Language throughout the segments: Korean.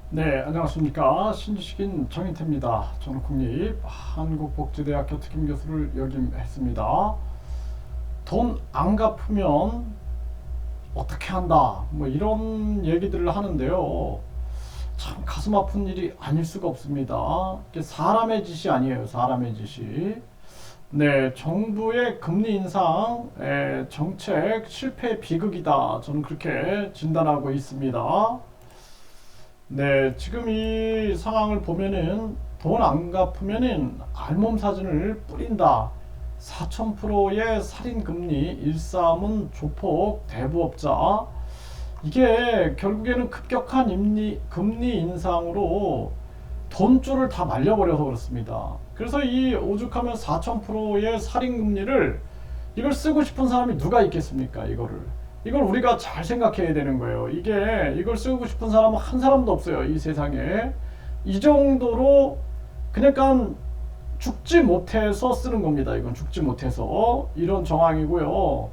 네, 안녕하십니까. 신지식인 정인태입니다. 저는 국립한국복지대학교 특임교수를 역임했습니다. 돈 안 갚으면 어떻게 한다, 뭐 이런 얘기들을 하는데요. 참 가슴 아픈 일이 아닐 수가 없습니다. 이게 사람의 짓이 아니에요. 사람의 짓이. 네, 정부의 금리 인상 정책 실패의 비극이다. 저는 그렇게 진단하고 있습니다. 네, 지금 이 상황을 보면은 돈 안 갚으면은 알몸 사진을 뿌린다. 4,000%의 살인 금리, 일삼은 조폭 대부업자. 이게 결국에는 급격한 금리 인상으로 돈줄을 다 말려버려서 그렇습니다. 그래서 이 오죽하면 4,000%의 살인 금리를 이걸 쓰고 싶은 사람이 누가 있겠습니까? 이걸 우리가 잘 생각해야 되는 거예요. 이걸 쓰고 싶은 사람은 한 사람도 없어요. 이 세상에. 이 정도로 그러니까 죽지 못해서 쓰는 겁니다. 이건 죽지 못해서 이런 정황이고요.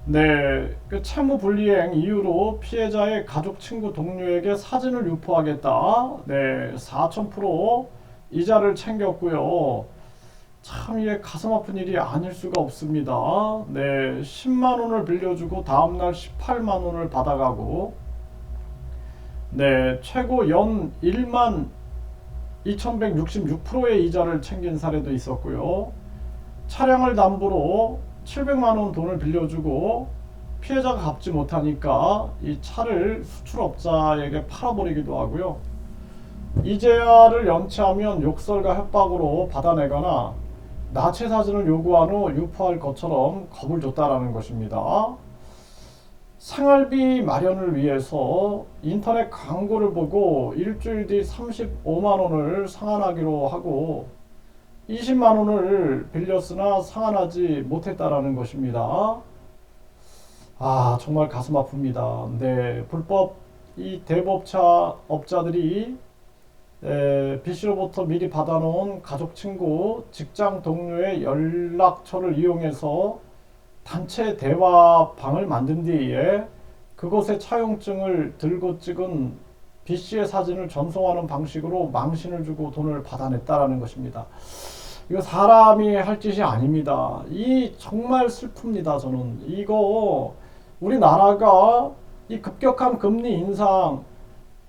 네, 그 채무 불이행 이유로 피해자의 가족, 친구, 동료에게 사진을 유포하겠다. 네, 4,000% 이자를 챙겼고요. 참 이게 가슴 아픈 일이 아닐 수가 없습니다. 네, 10만 원을 빌려주고 다음날 18만 원을 받아가고, 네, 최고 연 1만 2166%의 이자를 챙긴 사례도 있었고요. 차량을 담보로 700만 원 돈을 빌려주고 피해자가 갚지 못하니까 이 차를 수출업자에게 팔아버리기도 하고요. 이자를 연체하면 욕설과 협박으로 받아내거나 나체 사진을 요구한 후 유포할 것처럼 겁을 줬다라는 것입니다. 생활비 마련을 위해서 인터넷 광고를 보고 일주일 뒤 35만 원을 상환하기로 하고 20만 원을 빌렸으나 상환하지 못했다라는 것입니다. 아, 정말 가슴 아픕니다. 네, 불법 이 대법차 업자들이 B씨로부터 미리 받아놓은 가족, 친구, 직장 동료의 연락처를 이용해서 단체 대화방을 만든 뒤에 그곳에 차용증을 들고 찍은 B씨의 사진을 전송하는 방식으로 망신을 주고 돈을 받아냈다라는 것입니다. 이거 사람이 할 짓이 아닙니다. 이 정말 슬픕니다. 저는 이거 우리나라가 이 급격한 금리 인상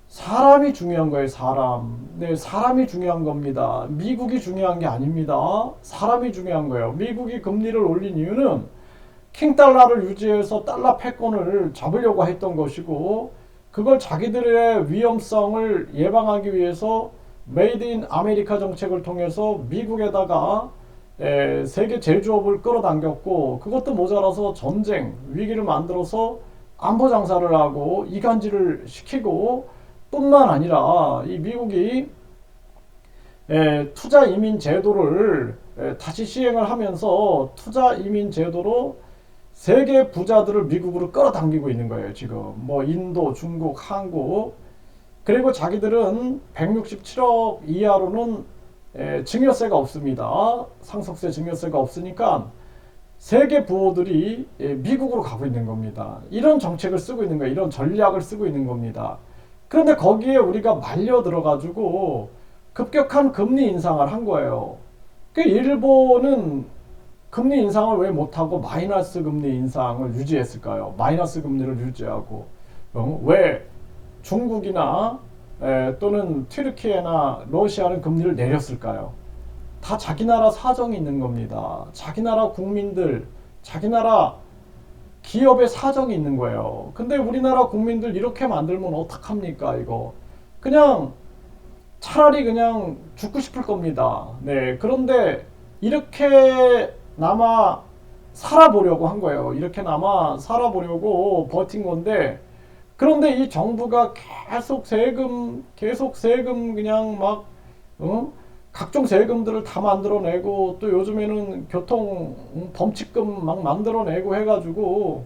사람이 중요한 거예요. 사람. 네, 사람이 중요한 겁니다. 미국이 중요한 게 아닙니다. 사람이 중요한 거예요. 미국이 금리를 올린 이유는 킹달러를 유지해서 달러 패권을 잡으려고 했던 것이고 그걸 자기들의 위험성을 예방하기 위해서 메이드 인 아메리카 정책을 통해서 미국에다가 세계 제조업을 끌어당겼고 그것도 모자라서 전쟁 위기를 만들어서 안보 장사를 하고 이간질을 시키고 뿐만 아니라 이 미국이 투자 이민 제도를 다시 시행을 하면서 투자 이민 제도로 세계 부자들을 미국으로 끌어당기고 있는 거예요. 지금 뭐 인도, 중국, 한국 그리고 자기들은 167억 이하로는 증여세가 없습니다. 상속세 증여세가 없으니까 세계 부호들이 미국으로 가고 있는 겁니다. 이런 정책을 쓰고 있는 거예요. 이런 전략을 쓰고 있는 겁니다. 그런데 거기에 우리가 말려 들어가지고 급격한 금리 인상을 한 거예요. 그 일본은 금리 인상을 왜 못하고 마이너스 금리 인상을 유지했을까요? 마이너스 금리를 유지하고 왜 중국이나 또는 튀르키예나 러시아는 금리를 내렸을까요? 다 자기 나라 사정이 있는 겁니다. 자기 나라 국민들, 자기 나라 기업의 사정이 있는 거예요. 근데 우리나라 국민들 이렇게 만들면 어떡합니까, 이거? 그냥 차라리 그냥 죽고 싶을 겁니다. 네. 그런데 이렇게나마 살아보려고 한 거예요. 이렇게나마 살아보려고 버틴 건데, 그런데 이 정부가 계속 세금 그냥 막, 각종 세금들을 다 만들어내고 또 요즘에는 교통 범칙금 막 만들어내고 해가지고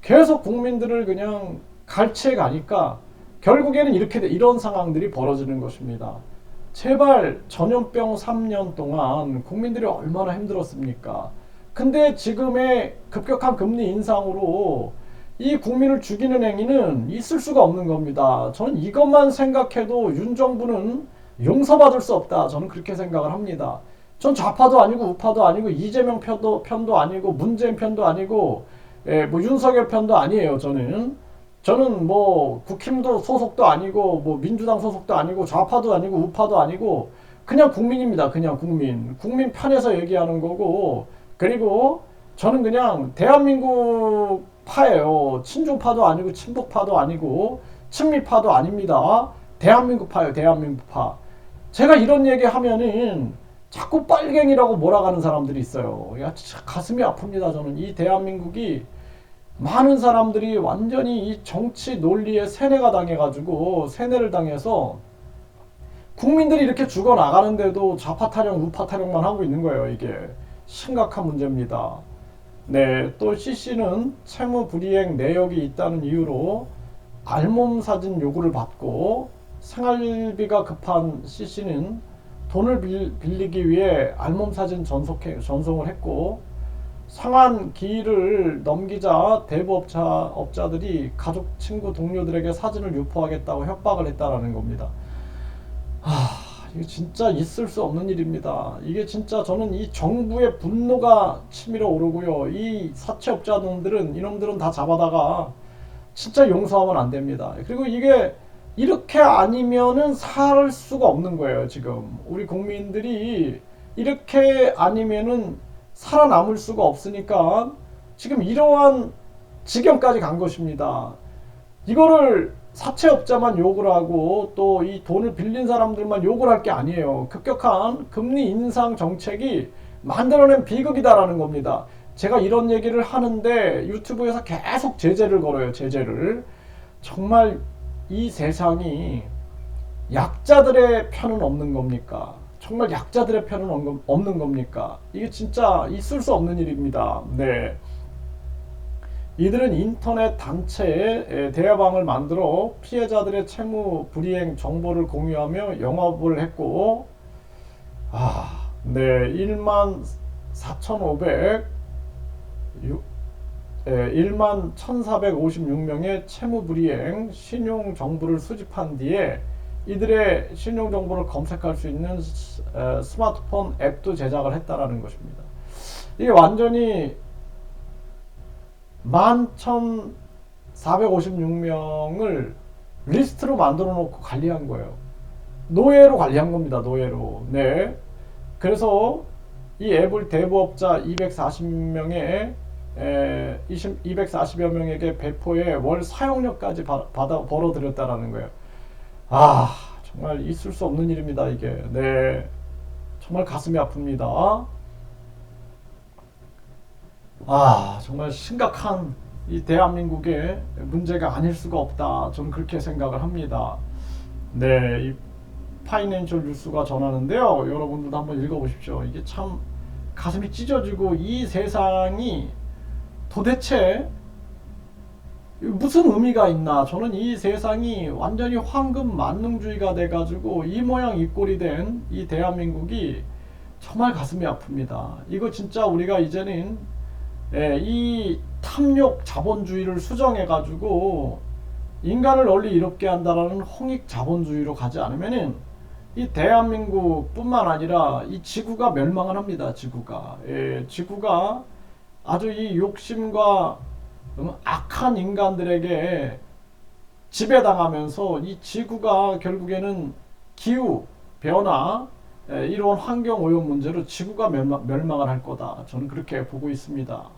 계속 국민들을 그냥 갈취해 가니까 결국에는 이런 상황들이 벌어지는 것입니다. 제발 전염병 3년 동안 국민들이 얼마나 힘들었습니까? 근데 지금의 급격한 금리 인상으로 이 국민을 죽이는 행위는 있을 수가 없는 겁니다. 저는 이것만 생각해도 윤 정부는 용서받을 수 없다. 저는 그렇게 생각을 합니다. 전 좌파도 아니고 우파도 아니고 이재명 편도 아니고 문재인 편도 아니고 뭐 윤석열 편도 아니에요. 저는 뭐 국힘도 소속도 아니고 뭐 민주당 소속도 아니고 좌파도 아니고 우파도 아니고 그냥 국민입니다. 그냥 국민 편에서 얘기하는 거고, 그리고 저는 그냥 대한민국 파예요. 친중파도 아니고 친북파도 아니고 친미파도 아닙니다. 대한민국 파예요. 대한민국 파. 제가 이런 얘기 하면은 자꾸 빨갱이라고 몰아가는 사람들이 있어요. 야, 진짜 가슴이 아픕니다. 저는 이 대한민국이 많은 사람들이 완전히 이 정치 논리에 세뇌를 당해서 국민들이 이렇게 죽어나가는데도 좌파 타령, 우파 타령만 하고 있는 거예요. 이게 심각한 문제입니다. 네, 또 CC는 채무 불이행 내역이 있다는 이유로 알몸 사진 요구를 받고 생활비가 급한 CC는 돈을 빌리기 위해 알몸 사진 전송을 했고, 상환 기일을 넘기자 대부업자들이 가족, 친구, 동료들에게 사진을 유포하겠다고 협박을 했다라는 겁니다. 이게 진짜 있을 수 없는 일입니다. 이게 진짜 저는 이 정부의 분노가 치밀어 오르고요. 이 사채업자들은 이놈들은 다 잡아다가 진짜 용서하면 안 됩니다. 그리고 이게 이렇게 아니면은 살 수가 없는 거예요. 지금 우리 국민들이 이렇게 아니면은 살아남을 수가 없으니까 지금 이러한 지경까지 간 것입니다. 이거를 사채업자만 욕을 하고 또 이 돈을 빌린 사람들만 욕을 할 게 아니에요. 급격한 금리 인상 정책이 만들어낸 비극이다라는 겁니다. 제가 이런 얘기를 하는데 유튜브에서 계속 제재를 걸어요. 제재를. 정말 이 세상이 약자들의 편은 없는 겁니까? 정말 약자들의 편은 없는 겁니까? 이게 진짜 있을 수 없는 일입니다. 네. 이들은 인터넷 단체에 대화방을 만들어 피해자들의 채무 불이행 정보를 공유하며 영업을 했고, 네, 1만 1,456명의 채무 불이행 신용 정보를 수집한 뒤에 이들의 신용 정보를 검색할 수 있는 스마트폰 앱도 제작을 했다라는 것입니다. 이게 완전히 11,456명을 리스트로 만들어 놓고 관리한 거예요. 노예로 관리한 겁니다. 노예로. 네. 그래서 이 앱을 대부업자 240명의 240여 명에게 배포해 월 사용료까지 벌어들였다라는 거예요. 정말 있을 수 없는 일입니다. 이게. 네. 정말 가슴이 아픕니다. 정말 심각한 이 대한민국의 문제가 아닐 수가 없다. 저는 그렇게 생각을 합니다. 네, 이 파이낸셜 뉴스가 전하는데요. 여러분들도 한번 읽어보십시오. 이게 참 가슴이 찢어지고 이 세상이 도대체 무슨 의미가 있나. 저는 이 세상이 완전히 황금 만능주의가 돼가지고 이 모양 이 꼴이 된 이 대한민국이 정말 가슴이 아픕니다. 이거 진짜 우리가 이제는 이 탐욕 자본주의를 수정해가지고 인간을 널리 이롭게 한다라는 홍익 자본주의로 가지 않으면은 이 대한민국 뿐만 아니라 이 지구가 멸망을 합니다. 지구가 아주 이 욕심과 악한 인간들에게 지배당하면서 이 지구가 결국에는 기후 변화, 이런 환경 오염 문제로 지구가 멸망을 할 거다. 저는 그렇게 보고 있습니다.